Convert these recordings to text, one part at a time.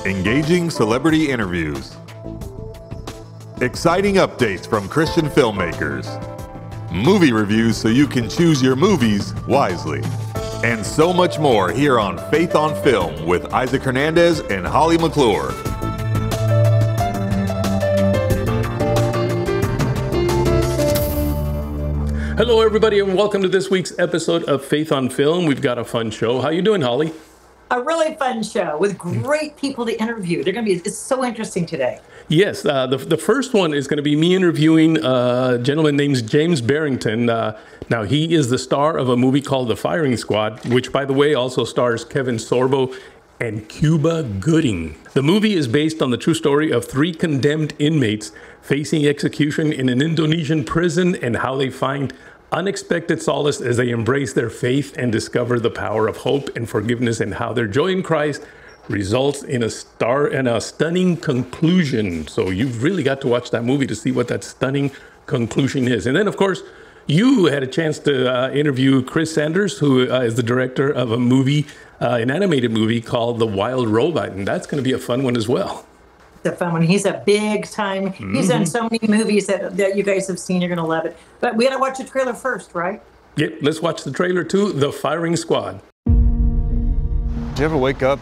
engaging celebrity interviews, exciting updates from Christian filmmakers, movie reviews so you can choose your movies wisely, and so much more here on Faith on Film with Isaac Hernandez and Holly McClure. Hello, everybody, and welcome to this week's episode of Faith on Film. We've got a fun show. How you doing, Holly? A really fun show with great people to interview. It's so interesting today. Yes, the first one is going to be me interviewing a gentleman named James Barrington. Now, he is the star of a movie called The Firing Squad, which, by the way, also stars Kevin Sorbo and Cuba Gooding. The movie is based on the true story of 3 condemned inmates facing execution in an Indonesian prison and how they find unexpected solace as they embrace their faith and discover the power of hope and forgiveness, and how their joy in Christ results in a stunning conclusion. So you've really got to watch that movie to see what that stunning conclusion is. And then, of course, you had a chance to interview Chris Sanders, who is the director of a movie, an animated movie called The Wild Robot, and that's going to be a fun one as well. The fun one. He's a big time. He's done so many movies that you guys have seen. You're going to love it. But we got to watch the trailer first, right? Yep, let's watch the trailer to The Firing Squad. Do you ever wake up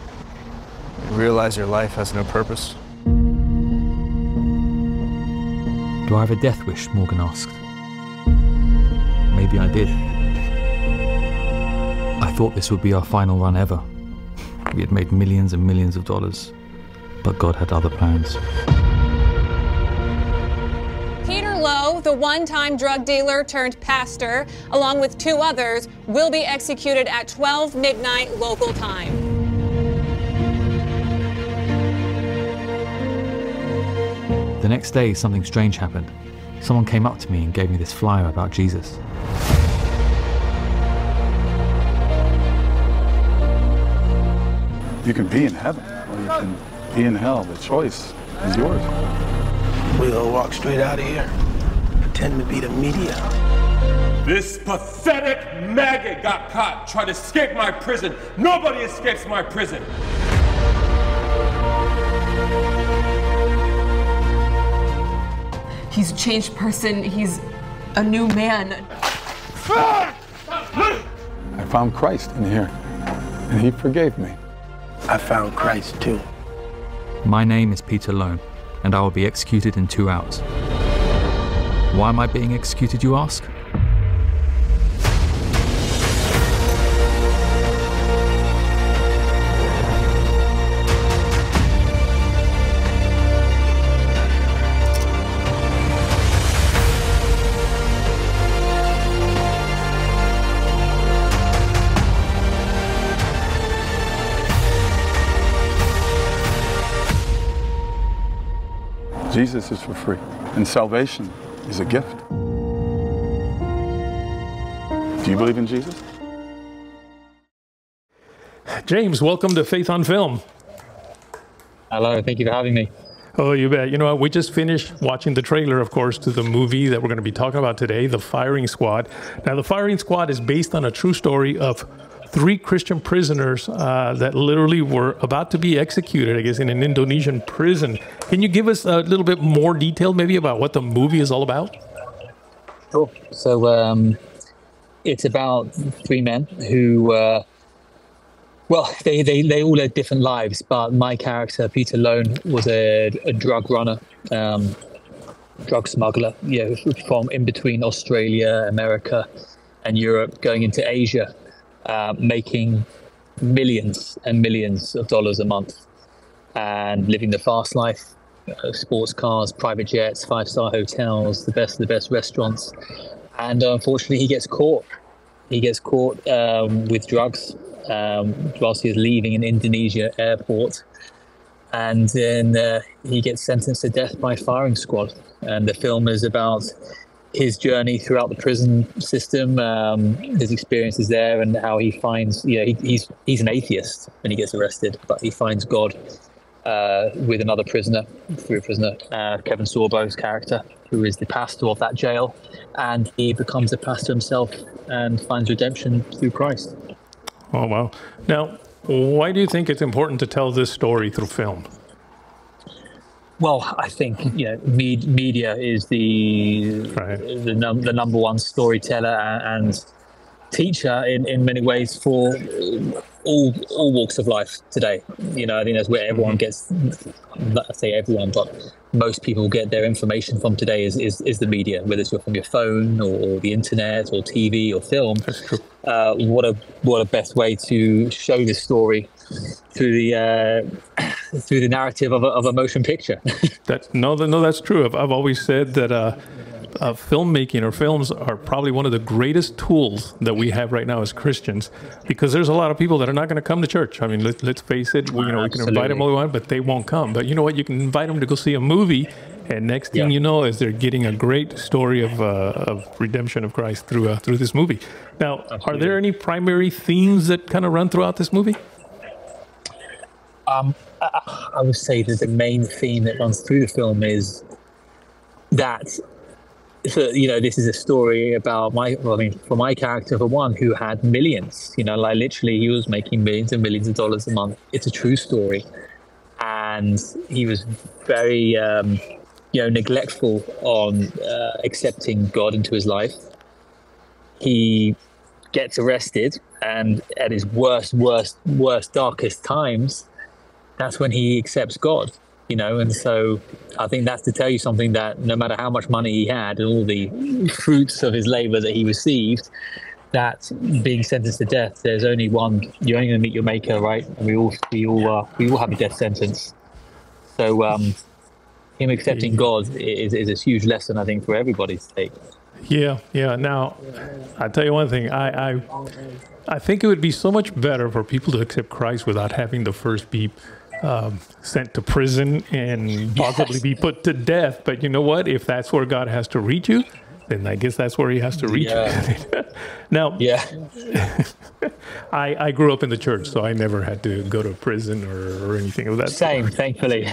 and realize your life has no purpose? Do I have a death wish? Morgan asked. Maybe I did. I thought this would be our final run ever. We had made millions and millions of dollars, but God had other plans. Peter Lowe, the one-time drug dealer turned pastor, along with 2 others, will be executed at 12 midnight local time. The next day, something strange happened. Someone came up to me and gave me this flyer about Jesus. You can be in heaven, or you can be in hell. The choice is yours. We're gonna walk straight out of here, pretend to be the media. This pathetic maggot got caught, tried to escape my prison. Nobody escapes my prison. He's a changed person. He's a new man. I found Christ in here, and he forgave me. I found Christ too. My name is Peter Lowe, and I will be executed in 2 hours. Why am I being executed, you ask? Jesus is for free, and salvation is a gift. Do you believe in Jesus? James, welcome to Faith on Film. Hello, thank you for having me. Oh, you bet. You know what? We just finished watching the trailer, of course, to the movie that we're going to be talking about today, The Firing Squad. Now, The Firing Squad is based on a true story of 3 Christian prisoners that literally were about to be executed, I guess, in an Indonesian prison. Can you give us a little bit more detail maybe about what the movie is all about? Sure. So it's about 3 men who, they all led different lives, but my character, Peter Lowe, was a drug runner, drug smuggler, from in between Australia, America, and Europe, going into Asia. Making millions and millions of dollars a month and living the fast life, sports cars, private jets, 5-star hotels, the best restaurants. And unfortunately, he gets caught. He gets caught with drugs whilst he was leaving an Indonesia airport. And then he gets sentenced to death by firing squad. And the film is about his journey throughout the prison system, his experiences there, and how he finds, he's an atheist when he gets arrested, but he finds God with another prisoner, Kevin Sorbo's character, who is the pastor of that jail, and he becomes a pastor himself and finds redemption through Christ. Oh, wow. Now, Why do you think it's important to tell this story through film? Well, I think media is the number one storyteller and teacher in many ways for all walks of life today. I think that's where everyone gets, not to say everyone, but most people get their information from today is the media, whether it's from your phone or the internet or TV or film. That's true. What a best way to show this story through the narrative of a motion picture. That's true. I've always said that filmmaking or films are probably one of the greatest tools that we have right now as Christians, because there's a lot of people that are not going to come to church. I mean, let's face it. We can invite them all we want, but they won't come. But you know what? You can invite them to go see a movie, and next thing you know is they're getting a great story of redemption of Christ through this movie. Now, are there any primary themes that kind of run throughout this movie? I would say that the main theme that runs through the film is that, this is a story about for my character, for one, who had millions, literally he was making millions and millions of dollars a month. It's a true story. And he was very, neglectful on accepting God into his life. He gets arrested, and at his worst, darkest times, that's when he accepts God, and so I think that's to tell you something, that no matter how much money he had and all the fruits of his labor that he received, that being sentenced to death, there's only one, you're only going to meet your maker, right? And we all have a death sentence. So him accepting God is a huge lesson, I think, for everybody to take. Yeah. Now, I'll tell you one thing. I think it would be so much better for people to accept Christ without having to first be sent to prison and possibly be put to death. But you know what? If that's where God has to reach you, then I guess that's where he has to reach you. Now, I grew up in the church, so I never had to go to prison or anything of that sort. Thankfully.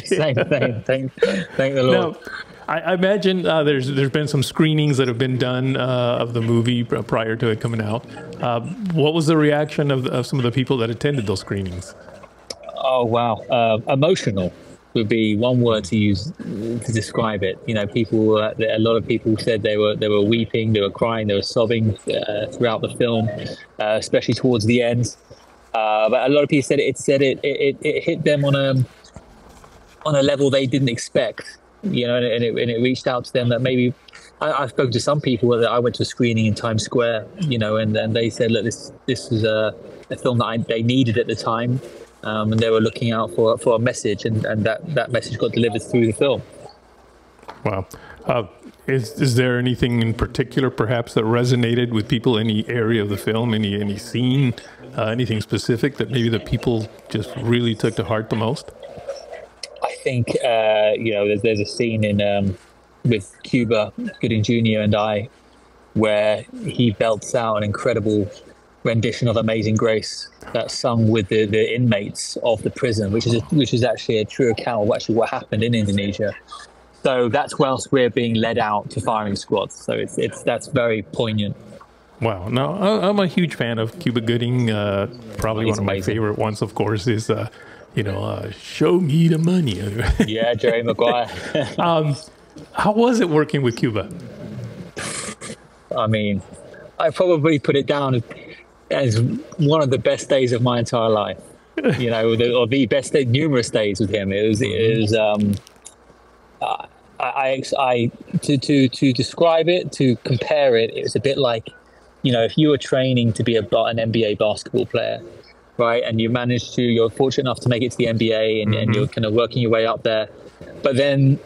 Same. Thank the Lord. Now, I imagine there's been some screenings that have been done of the movie prior to it coming out. What was the reaction of some of the people that attended those screenings? Oh, wow. Emotional would be one word to use to describe it. People, a lot of people said they were weeping, they were crying, they were sobbing throughout the film, especially towards the end. But a lot of people said it hit them on a level they didn't expect. And it reached out to them that maybe I've spoken to some people that I went to a screening in Times Square, and they said, look, this is a film that they needed at the time, and they were looking out for a message, and that message got delivered through the film. Wow. Is there anything in particular, perhaps, that resonated with people? Any area of the film, any scene, anything specific that maybe the people just really took to heart the most? I think there's a scene in with Cuba Gooding Jr. and I where he belts out an incredible rendition of Amazing Grace that's sung with the inmates of the prison, which is actually a true account of actually what happened in Indonesia. So that's whilst we're being led out to firing squads. So that's very poignant. Wow. Now, I'm a huge fan of Cuba Gooding. Probably one of my favorite ones, of course, is Show Me the Money. Yeah, Jerry Maguire. How was it working with Cuba? I mean, I probably put it down as one of the best days of my entire life. Or the best day, numerous days with him. It was to describe it, to compare it, it was a bit like, if you were training to be an NBA basketball player, right? And you're fortunate enough to make it to the NBA and you're kind of working your way up there. But then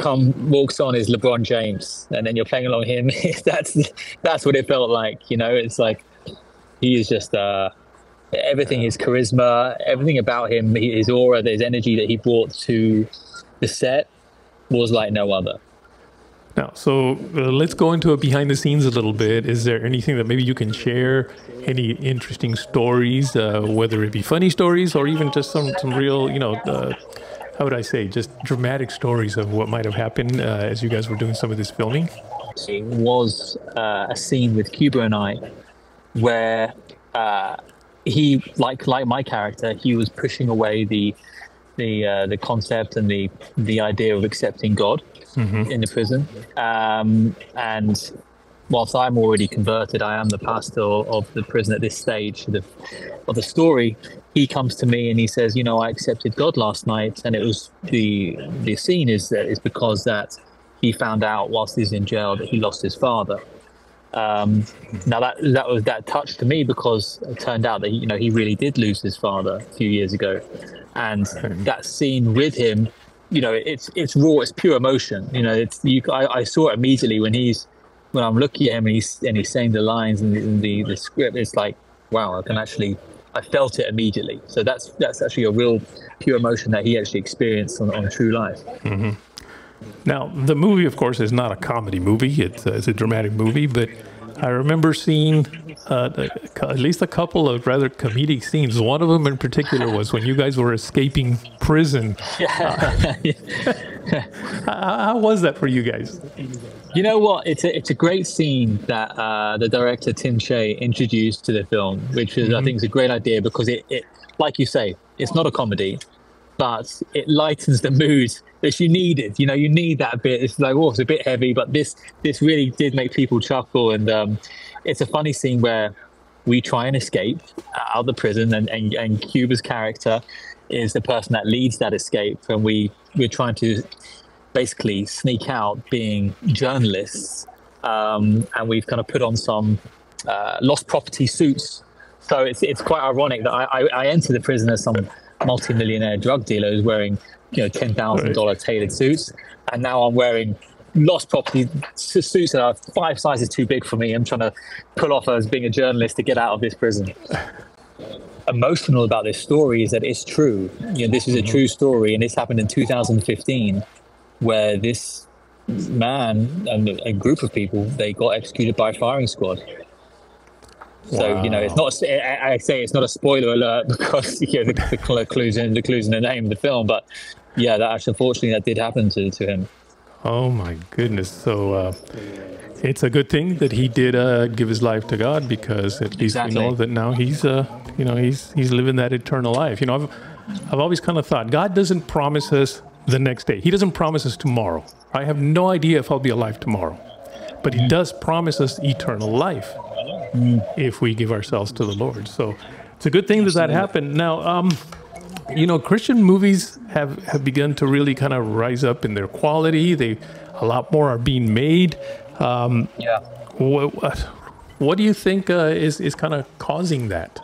walks on is LeBron James, and then you're playing along him. That's what it felt like. It's like he is just everything, his charisma, everything about him, his aura, his energy that he brought to the set was like no other. Now, so let's go into it behind the scenes a little bit. Is there anything that maybe you can share? Any interesting stories, whether it be funny stories or even just some real, how would I say, just dramatic stories of what might have happened as you guys were doing some of this filming? It was a scene with Cuba and I where he, like my character, he was pushing away the concept and the idea of accepting God in the prison. And whilst I'm already converted, I am the pastor of the prison at this stage of the story. He comes to me and he says, you know, I accepted God last night, and it was the scene is because that he found out whilst he's in jail that he lost his father. Now that touched me, because it turned out that he really did lose his father a few years ago, and that scene with him, it's raw, it's pure emotion. I saw it immediately when I'm looking at him and he's saying the lines and the script. It's like, wow, I felt it immediately. So that's actually a real pure emotion that he actually experienced on true life. Mm-hmm. Now, the movie, of course, is not a comedy movie. It's a dramatic movie, but I remember seeing at least a couple of rather comedic scenes. One of them in particular was when you guys were escaping prison. How was that for you guys? You know what? It's a great scene that the director Tim Shea introduced to the film, which is I think is a great idea, because it like you say, it's not a comedy, but it lightens the mood that you needed. You need that bit. It's like, it's a bit heavy, but this really did make people chuckle. And it's a funny scene where we try and escape out of the prison, and Cuba's character is the person that leads that escape, and we're trying to basically sneak out being journalists, and we've kind of put on some lost property suits. So it's quite ironic that I entered the prison as some multi-millionaire drug dealer who's wearing $10,000 tailored suits, and now I'm wearing lost property suits that are 5 sizes too big for me. I'm trying to pull off as being a journalist to get out of this prison. Emotional about this story is that it's true. This is a true story, and this happened in 2015, where this man and a group of people, they got executed by a firing squad. So it's not. I say it's not a spoiler alert, because the clues in the name of the film. But yeah, that actually, unfortunately, that did happen to him. Oh my goodness! So it's a good thing that he did give his life to God, because at least we know that now he's he's living that eternal life. I've always kind of thought God doesn't promise us the next day. He doesn't promise us tomorrow. I have no idea if I'll be alive tomorrow, but He does promise us eternal life if we give ourselves to the Lord. So it's a good thing that happened. Now, Christian movies have begun to really kind of rise up in their quality. A lot more are being made. What do you think is kind of causing that?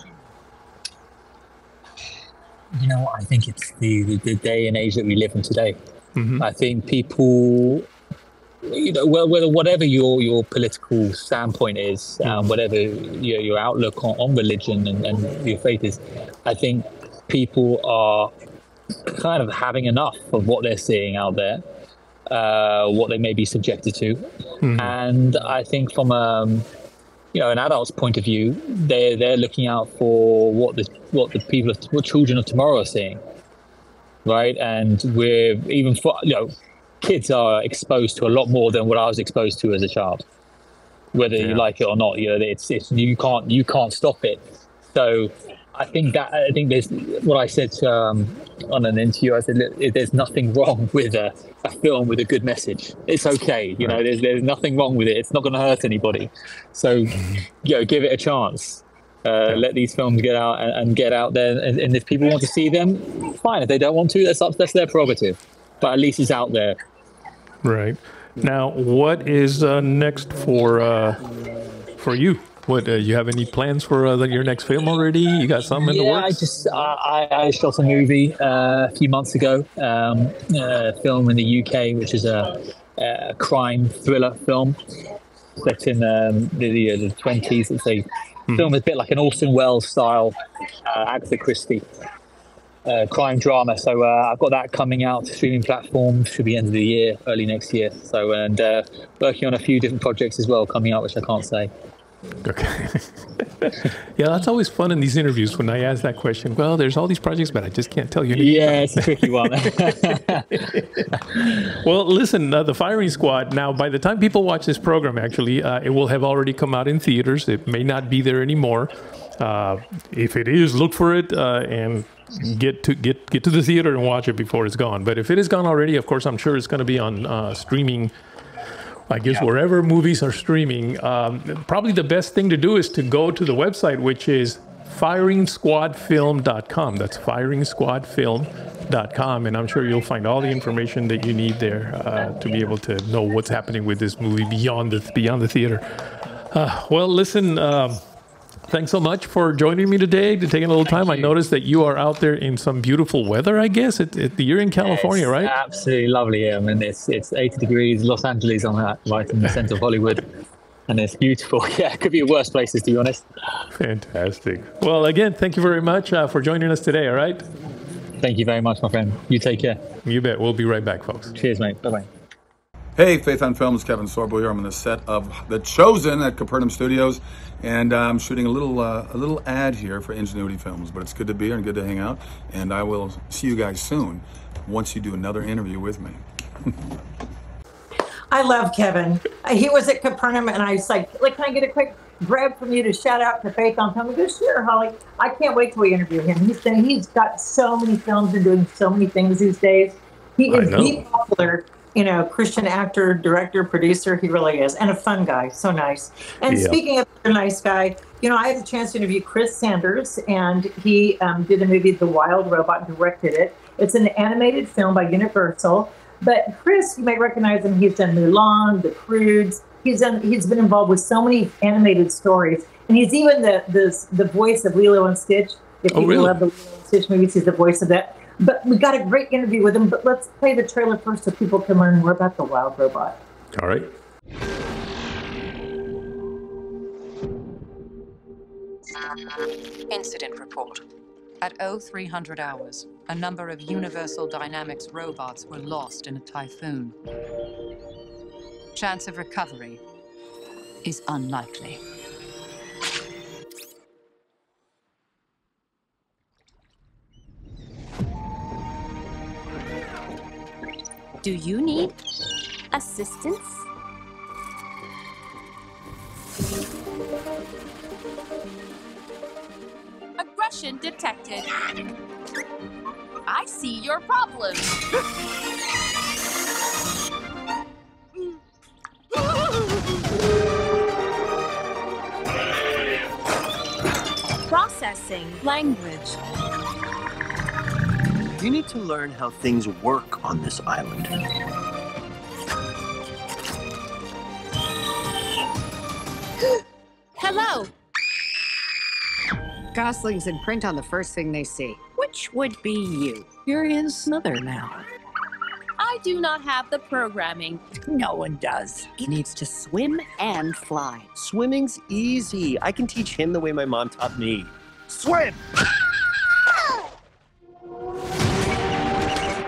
I think it's the day and age that we live in today. I think people, whatever your political standpoint is, whatever your outlook on religion and your faith is, I think people are kind of having enough of what they're seeing out there, what they may be subjected to. And I think from an adult's point of view, they're looking out for what children of tomorrow are seeing, right? And we're even kids are exposed to a lot more than what I was exposed to as a child, whether you like it or not. It's you can't stop it. So I think there's what I said on an interview. I said, look, there's nothing wrong with a film with a good message. It's okay. There's nothing wrong with it. It's not going to hurt anybody. So, give it a chance. Let these films get out and get out there. And if people want to see them, fine. If they don't want to, that's their prerogative. But at least it's out there. Right. Now, what is next for you? What you have any plans for your next film already? You got something in the works? I shot a movie a few months ago, a film in the UK, which is a crime thriller film set in the 20s. It's a film a bit like an Orson Welles style Agatha Christie crime drama. So I've got that coming out to streaming platforms, should be end of the year, early next year. So and working on a few different projects as well coming out, which I can't say. Okay. Yeah, that's always fun in these interviews when I ask that question. Well, there's all these projects, but I just can't tell you anything. Yeah, it's a tricky one. Well, listen, The Firing Squad. Now, by the time people watch this program, actually, it will have already come out in theaters. It may not be there anymore. If it is, look for it and get to the theater and watch it before it's gone. But if it is gone already, of course, I'm sure it's going to be on streaming. I guess wherever movies are streaming. Probably the best thing to do is to go to the website, which is firingsquadfilm.com. That's firingsquadfilm.com, and I'm sure you'll find all the information that you need there to be able to know what's happening with this movie beyond the theater. Well, listen, thanks so much for joining me today, to taking a little time. I noticed that you are out there in some beautiful weather, I guess. You're in California, right? Absolutely lovely here. I mean, it's 80 degrees, Los Angeles on that, right in the center of Hollywood. And it's beautiful. Yeah, it could be worse places, to be honest. Fantastic. Well, again, thank you very much for joining us today, all right? Thank you very much, my friend. You take care. You bet. We'll be right back, folks. Cheers, mate. Bye-bye. Hey, Faith on Films, Kevin Sorbo here. I'm on the set of The Chosen at Capernaum Studios, and I'm shooting a little ad here for Ingenuity Films. But it's good to be here and good to hang out, and I will see you guys soon once you do another interview with me. I love Kevin. He was at Capernaum, and I was like, can I get a quick grab from you to shout out to Faith on Film? He goes, sure, Holly. I can't wait till we interview him. He's got so many films and doing so many things these days. He is the popular, Christian actor, director, producer. He really is, and a fun guy. So nice. And speaking of a nice guy, I had a chance to interview Chris Sanders, and he did a movie, The Wild Robot, directed it. It's an animated film by Universal. But Chris, you may recognize him. He's done Mulan, The Croods. He's been involved with so many animated stories, and he's even the voice of Lilo and Stitch. If people love the Lilo and Stitch movies, he's the voice of that. But we got a great interview with him. But let's play the trailer first so people can learn more about The Wild Robot. All right. Incident report. At 0300 hours, a number of Universal Dynamics robots were lost in a typhoon. Chance of recovery is unlikely. Do you need assistance? Aggression detected. I see your problem. Processing language. You need to learn how things work on this island. Hello. Goslings imprint on the first thing they see. Which would be you? You're his mother now. I do not have the programming. No one does. He needs to swim and fly. Swimming's easy. I can teach him the way my mom taught me. Swim!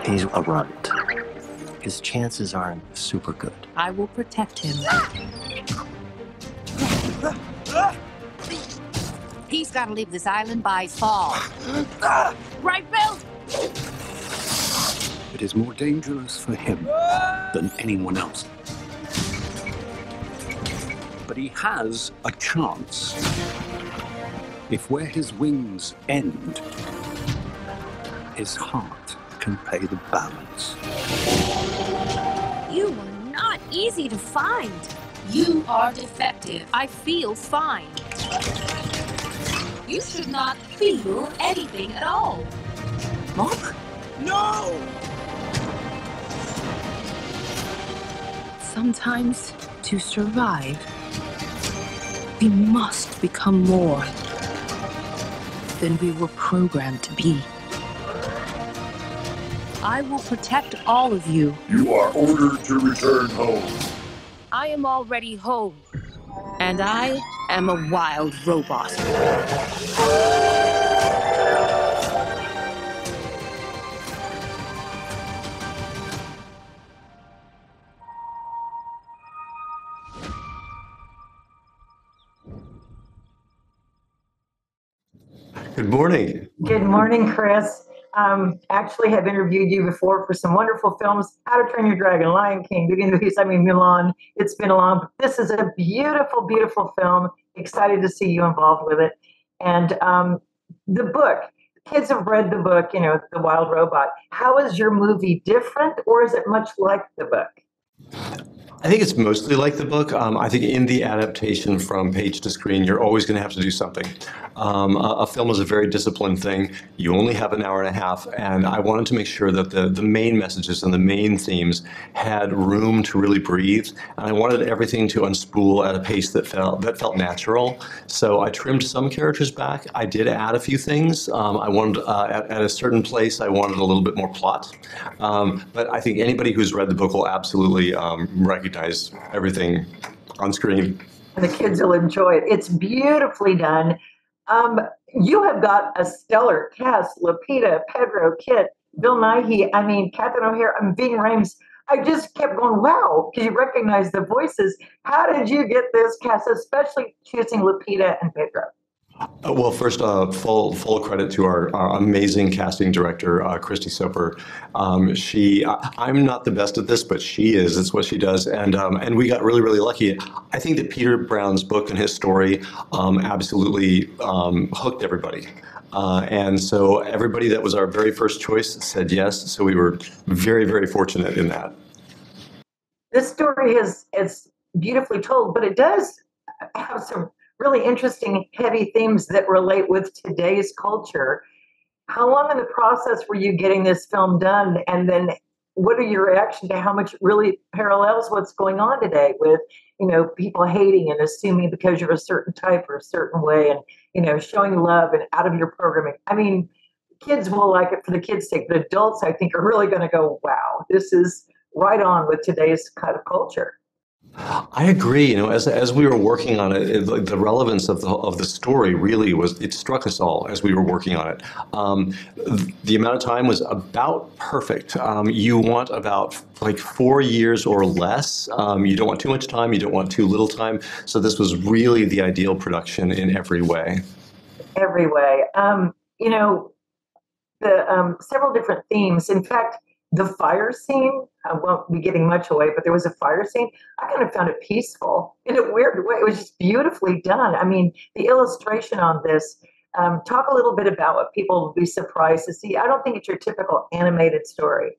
He's a runt. His chances aren't super good. I will protect him. He's got to leave this island by fall. Right, Bill? It is more dangerous for him than anyone else. But he has a chance. If where his wings end, his heart can pay the balance. You are not easy to find. You are defective. I feel fine. You should not feel anything at all. Mark? No! Sometimes, to survive, we must become more than we were programmed to be. I will protect all of you. You are ordered to return home. I am already home, and I am a wild robot. Good morning. Good morning, Chris. Actually have interviewed you before for some wonderful films, How to Train Your Dragon, Lion King, Beauty and the Beast, Mulan. It's been a long, this is a beautiful, beautiful film. Excited to see you involved with it. And the book, kids have read the book, you know, The Wild Robot. How is your movie different, or is it much like the book? I think it's mostly like the book. I think in the adaptation from page to screen, you're always going to have to do something. A film is a very disciplined thing. You only have an hour and a half, and I wanted to make sure that the main messages and the main themes had room to really breathe, and I wanted everything to unspool at a pace that felt natural. So I trimmed some characters back. I did add a few things. I wanted at a certain place, I wanted a little bit more plot. But I think anybody who's read the book will absolutely recognize everything on screen. And the kids will enjoy it. It's beautifully done. You have got a stellar cast: Lupita, Pedro, Kit, Bill Nighy, I mean, Catherine O'Hara, Ving Rhames. I just kept going, wow, because you recognize the voices. How did you get this cast, especially choosing Lupita and Pedro? Well, first, full credit to our amazing casting director, Christy Soper. I'm not the best at this, but she is. It's what she does, and we got really, really lucky. I think that Peter Brown's book and his story absolutely hooked everybody. And so everybody that was our very first choice said yes. So we were very, very fortunate in that. This story is beautifully told, but it does have some really interesting, heavy themes that relate with today's culture. How long in the process were you getting this film done? And then what are your reaction to how much it really parallels what's going on today with, you know, people hating and assuming because you're a certain type or a certain way, and, you know, showing love and out of your programming? I mean, kids will like it for the kids' sake, but adults, I think, are really going to go, wow, this is right on with today's kind of culture. I agree. You know, as we were working on it, the relevance of the story really it struck us all as we were working on it. The amount of time was about perfect. You want about like 4 years or less. You don't want too much time. You don't want too little time. So this was really the ideal production in every way. Every way. You know, the several different themes. In fact, the fire scene, I won't be giving much away, but there was a fire scene. I kind of found it peaceful in a weird way. It was just beautifully done. I mean, the illustration on this, talk a little bit about what people will be surprised to see. I don't think it's your typical animated story.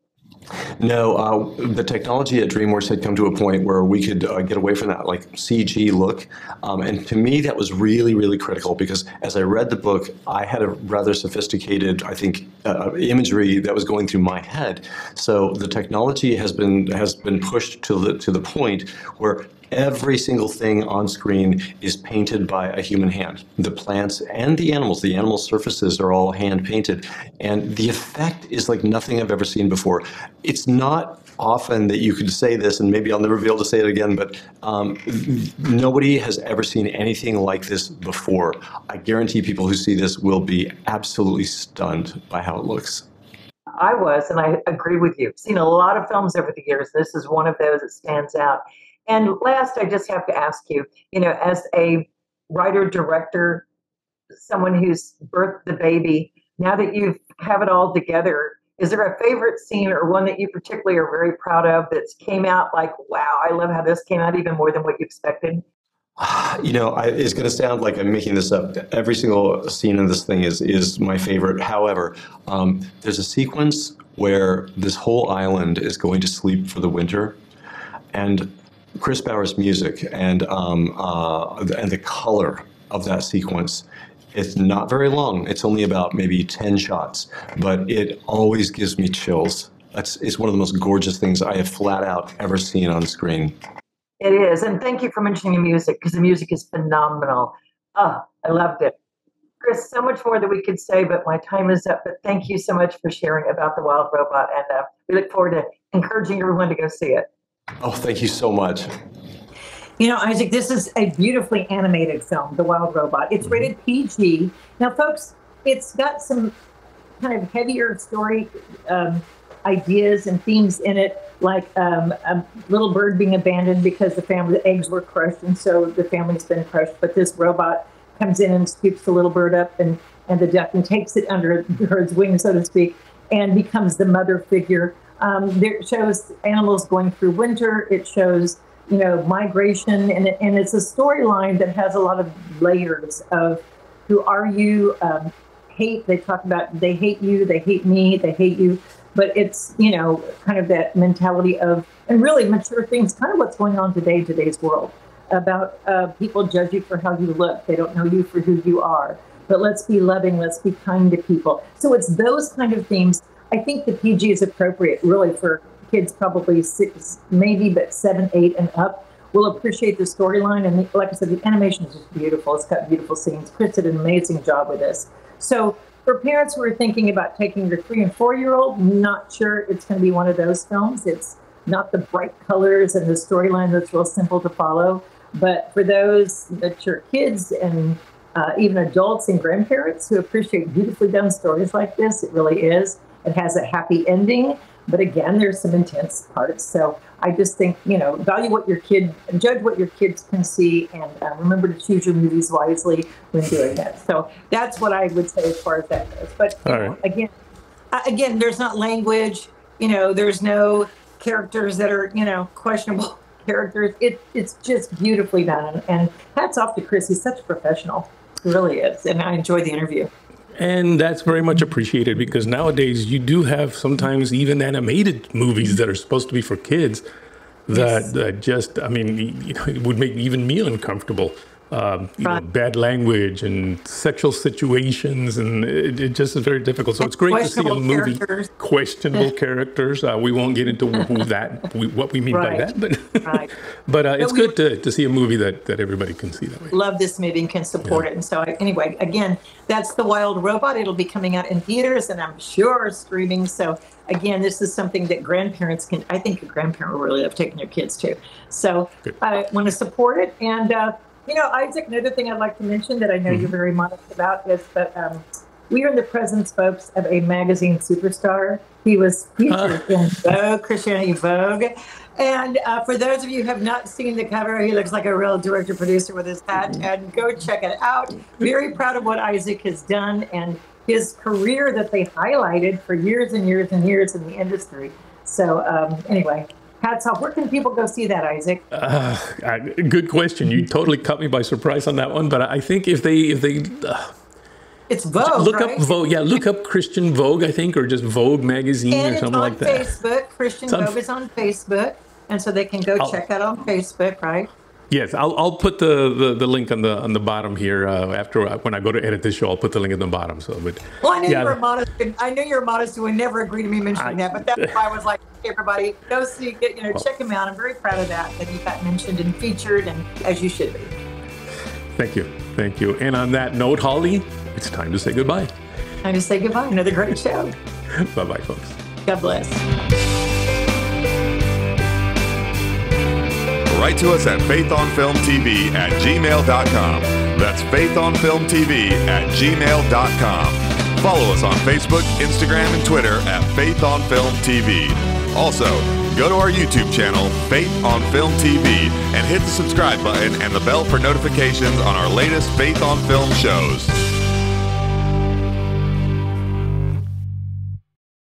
No, the technology at DreamWorks had come to a point where we could get away from that, like CG look. And to me, that was really, really critical, because as I read the book, I had a rather sophisticated, I think, imagery that was going through my head. So the technology has been pushed to the point where every single thing on screen is painted by a human hand. The plants and the animal surfaces are all hand painted. And the effect is like nothing I've ever seen before. It's not often that you could say this, and maybe I'll never be able to say it again, but nobody has ever seen anything like this before. I guarantee people who see this will be absolutely stunned by how it looks. I was, and I agree with you. I've seen a lot of films over the years. This is one of those that stands out. And last, I just have to ask you, you know, as a writer, director, someone who's birthed the baby, now that you have it all together, is there a favorite scene or one that you particularly are very proud of that's came out like, wow, I love how this came out even more than what you expected? You know, it's going to sound like I'm making this up. Every single scene in this thing is my favorite. However, there's a sequence where this whole island is going to sleep for the winter, and Chris Bauer's music and the color of that sequence, it's not very long. It's only about maybe 10 shots, but it always gives me chills. It's one of the most gorgeous things I have flat out ever seen on screen. It is, and thank you for mentioning the music, because the music is phenomenal. Oh, I loved it. Chris, so much more that we could say, but my time is up. But thank you so much for sharing about The Wild Robot, and we look forward to encouraging everyone to go see it. Oh, thank you so much. You know, Isaac, this is a beautifully animated film, The Wild Robot. It's rated PG. Now, folks, it's got some kind of heavier story ideas and themes in it, like a little bird being abandoned because the eggs were crushed, and so the family's been crushed. But this robot comes in and scoops the little bird up and the duck and takes it under its wing, so to speak, and becomes the mother figure. It shows animals going through winter. It shows, you know, migration, and it's a storyline that has a lot of layers of who are you, hate. They talk about they hate you, they hate me, they hate you. But it's, you know, kind of that mentality of, and really mature things, kind of what's going on today in today's world, about people judge you for how you look. They don't know you for who you are. But let's be loving, let's be kind to people. So it's those kind of themes. I think the PG is appropriate really for kids probably 6, maybe, but 7, 8 and up will appreciate the storyline. And like I said, the animation is just beautiful. It's got beautiful scenes. Chris did an amazing job with this. So for parents who are thinking about taking your 3 and 4-year-old, not sure it's going to be one of those films. It's not the bright colors and the storyline that's real simple to follow. But for those mature kids and even adults and grandparents who appreciate beautifully done stories like this, it really is. It has a happy ending, but again, there's some intense parts. So I just think, you know, value what your kid, judge what your kids can see, and remember to choose your movies wisely when doing that. So that's what I would say as far as that goes. But you know, again, there's not language, you know, there's no characters that are, you know, questionable characters. It's just beautifully done. And hats off to Chris. He's such a professional. He really is. And I enjoyed the interview. And that's very much appreciated, because nowadays you do have sometimes even animated movies that are supposed to be for kids that just, I mean, you know, it would make even me uncomfortable. You know, bad language and sexual situations, and it just is very difficult. So it's great to see a movie, questionable characters. We won't get into what we mean by that, but it's good to see a movie that everybody can see that way. Love this movie and can support it. And so anyway, again, that's The Wild Robot. It'll be coming out in theaters and I'm sure streaming. So again, this is something that grandparents can, I think a grandparent will really love taking their kids to. So I want to support it. And you know, Isaac, another thing I'd like to mention that I know you're very modest about is that we are in the presence, folks, of a magazine superstar. He was featured in Vogue, Christianity Vogue. And for those of you who have not seen the cover, he looks like a real director-producer with his hat. And go check it out. Very proud of what Isaac has done and his career that they highlighted for years and years and years in the industry. So anyway. Hats off. Where can people go see that, Isaac? Good question. You totally caught me by surprise on that one. But I think if they it's Vogue, look up Vogue. Yeah, look up Christian Vogue, I think, or just Vogue magazine or something like that. And it's on Facebook. Christian Vogue is on Facebook, and so they can go check out on Facebook, right? Yes, I'll put the link on the bottom here after when I go to edit this show. I'll put the link at the bottom. So, but well, I knew you were modest. I knew you were modest. You would never agree to me mentioning that. But that's why I was like, hey, everybody, go see, check him out. I'm very proud of that he got mentioned and featured, and as you should be. Thank you. And on that note, Holly, it's time to say goodbye. Time to say goodbye. Another great show. Bye, folks. God bless. Write to us at faithonfilmtv@gmail.com. That's faithonfilmtv@gmail.com. Follow us on Facebook, Instagram, and Twitter at Faith on Film TV. Also, go to our YouTube channel, Faith on Film TV, and hit the subscribe button and the bell for notifications on our latest Faith on Film shows.